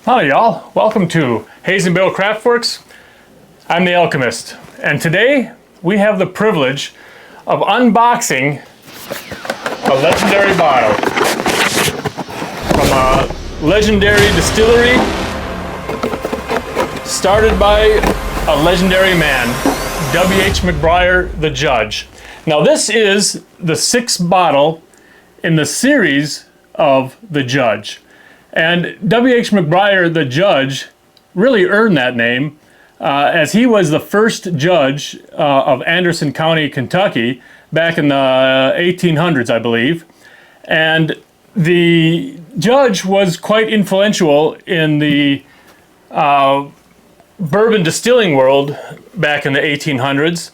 Hi y'all, welcome to Haze&BarrelCraftworks. I'm the Alchemist, and today we have the privilege of unboxing a legendary bottle from a legendary distillery started by a legendary man, W.H. McBrayer, the Judge. Now this is the sixth bottle in the series of the Judge. And W.H. McBrayer, the Judge, really earned that name as he was the first judge of Anderson County, Kentucky, back in the 1800s, I believe. And the judge was quite influential in the bourbon distilling world back in the 1800s.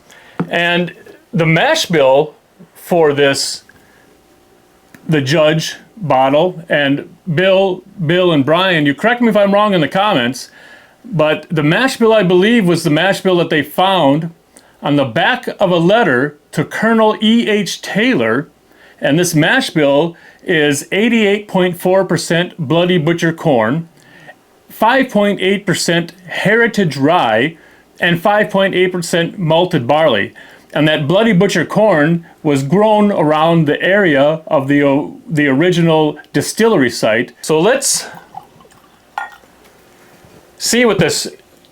And the mash bill for this, the Judge bottle, and Bill and Brian, you correct me if I'm wrong in the comments, but the mash bill, I believe, was the mash bill that they found on the back of a letter to Colonel E.H. Taylor, and this mash bill is 88.4% Bloody Butcher corn, 5.8% heritage rye, and 5.8% malted barley. And that Bloody Butcher corn was grown around the area of the original distillery site. So let's see what this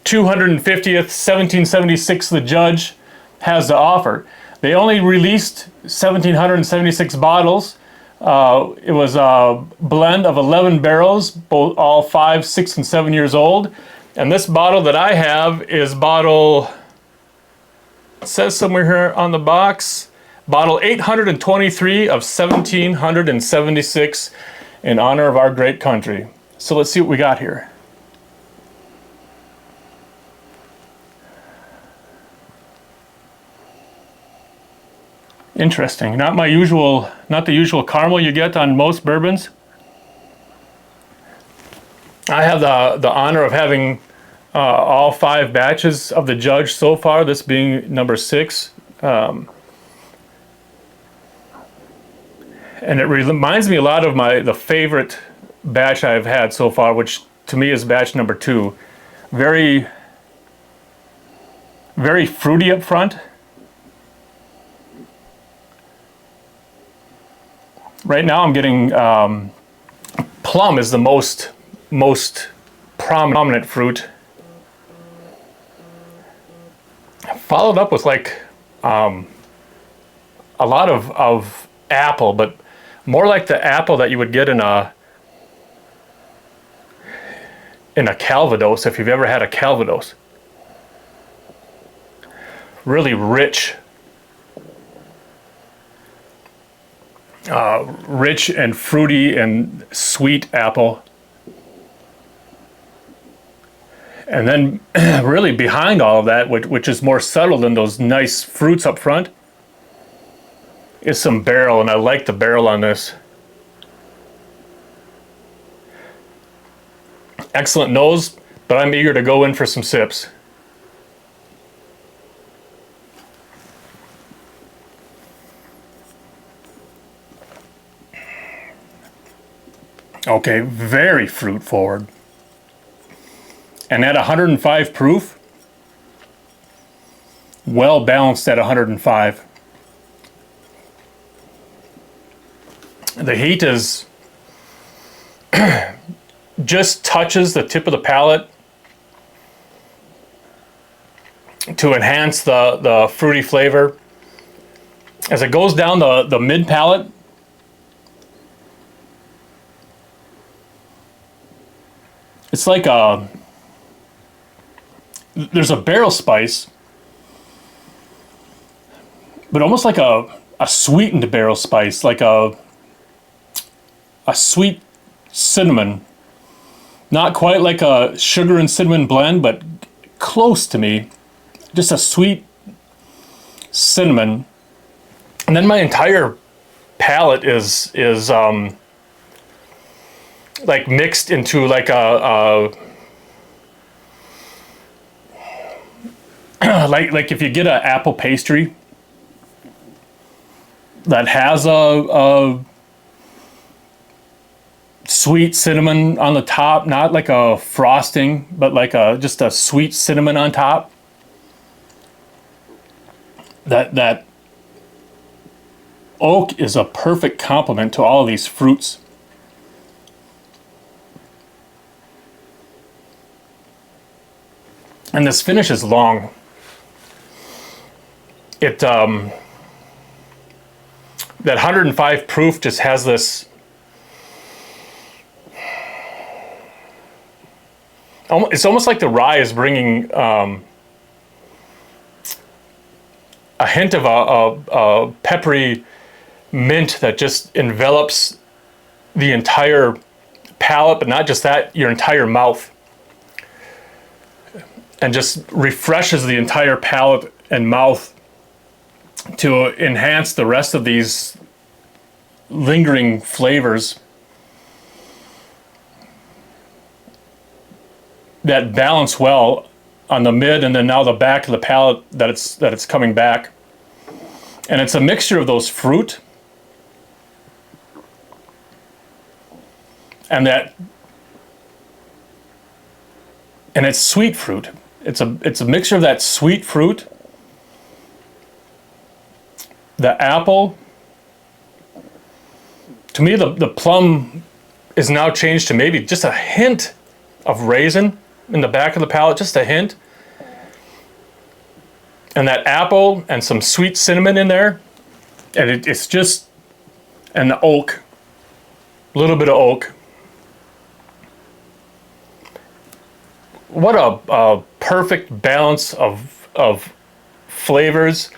250th 1776 The Judge has to offer. They only released 1,776 bottles. It was a blend of 11 barrels, both all 5, 6, and 7 years old. And this bottle that I have is bottle, it says somewhere here on the box, bottle 823 of 1776 in honor of our great country. So let's see what we got here. Interesting. Not the usual caramel you get on most bourbons. I have the honor of having all 5 batches of the Judge so far, this being number 6. And it reminds me a lot of the favorite batch I've had so far, which to me is batch number 2. Very, very fruity up front. Right now I'm getting plum is the most prominent fruit. Followed up with like a lot of apple, but more like the apple that you would get in a Calvados, if you've ever had a Calvados. Really rich. Rich and fruity and sweet apple. And then really behind all of that, which is more subtle than those nice fruits up front, is some barrel, and I like the barrel on this. Excellent nose, but I'm eager to go in for some sips. Okay, very fruit forward. And at 105 proof, well balanced at 105. The heat is just touches the tip of the palate to enhance the fruity flavor. As it goes down the mid palate, it's like there's a barrel spice, but almost like a sweetened barrel spice, like a sweet cinnamon. Not quite like a sugar and cinnamon blend, but close to me. Just a sweet cinnamon. And then my entire palate is like mixed into like like if you get an apple pastry that has a sweet cinnamon on the top, not like a frosting, but like just a sweet cinnamon on top. That oak is a perfect complement to all of these fruits. And this finish is long. It that 105 proof just has this it's almost like the rye is bringing a hint of a peppery mint that just envelops the entire palate, but not just that, your entire mouth, and just refreshes the entire palate and mouth to enhance the rest of these lingering flavors that balance well on the mid and then now the back of the palate that it's coming back. And it's a mixture of those fruit and it's sweet fruit. It's a mixture of that sweet fruit, the apple. To me, the plum is now changed to maybe just a hint of raisin in the back of the palate, just a hint. And that apple and some sweet cinnamon in there. And it's just, and the oak, a little bit of oak. What a perfect balance of flavors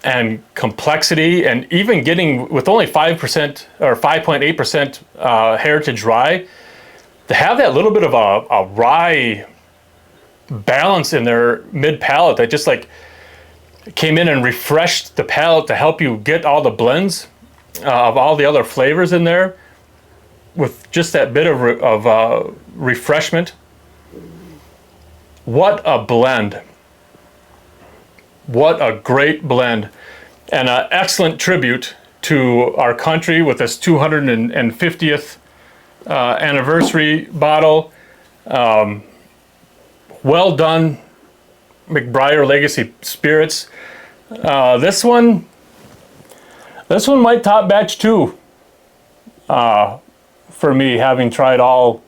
and complexity, and even getting with only 5% or 5.8% heritage rye, to have that little bit of a rye balance in their mid palate that just like came in and refreshed the palate to help you get all the blends of all the other flavors in there with just that bit of refreshment. What a blend. What a great blend, and an excellent tribute to our country with this 250th anniversary bottle. Well done, McBrayer Legacy Spirits. This one might top batch 2 for me, having tried all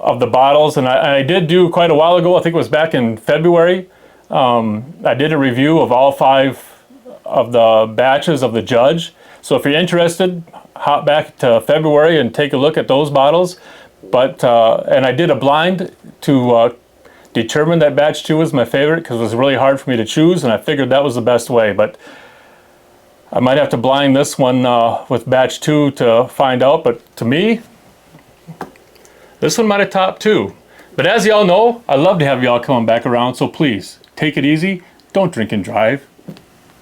of the bottles, and I did do quite a while ago, I think it was back in February, I did a review of all 5 of the batches of the Judge. So if you're interested, hop back to February and take a look at those bottles. But and I did a blind to determine that batch 2 was my favorite, because it was really hard for me to choose, and I figured that was the best way. But I might have to blind this one with batch 2 to find out. But to me, this one might have topped 2. But as y'all know, I love to have y'all coming back around, so please, take it easy, don't drink and drive.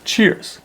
Cheers.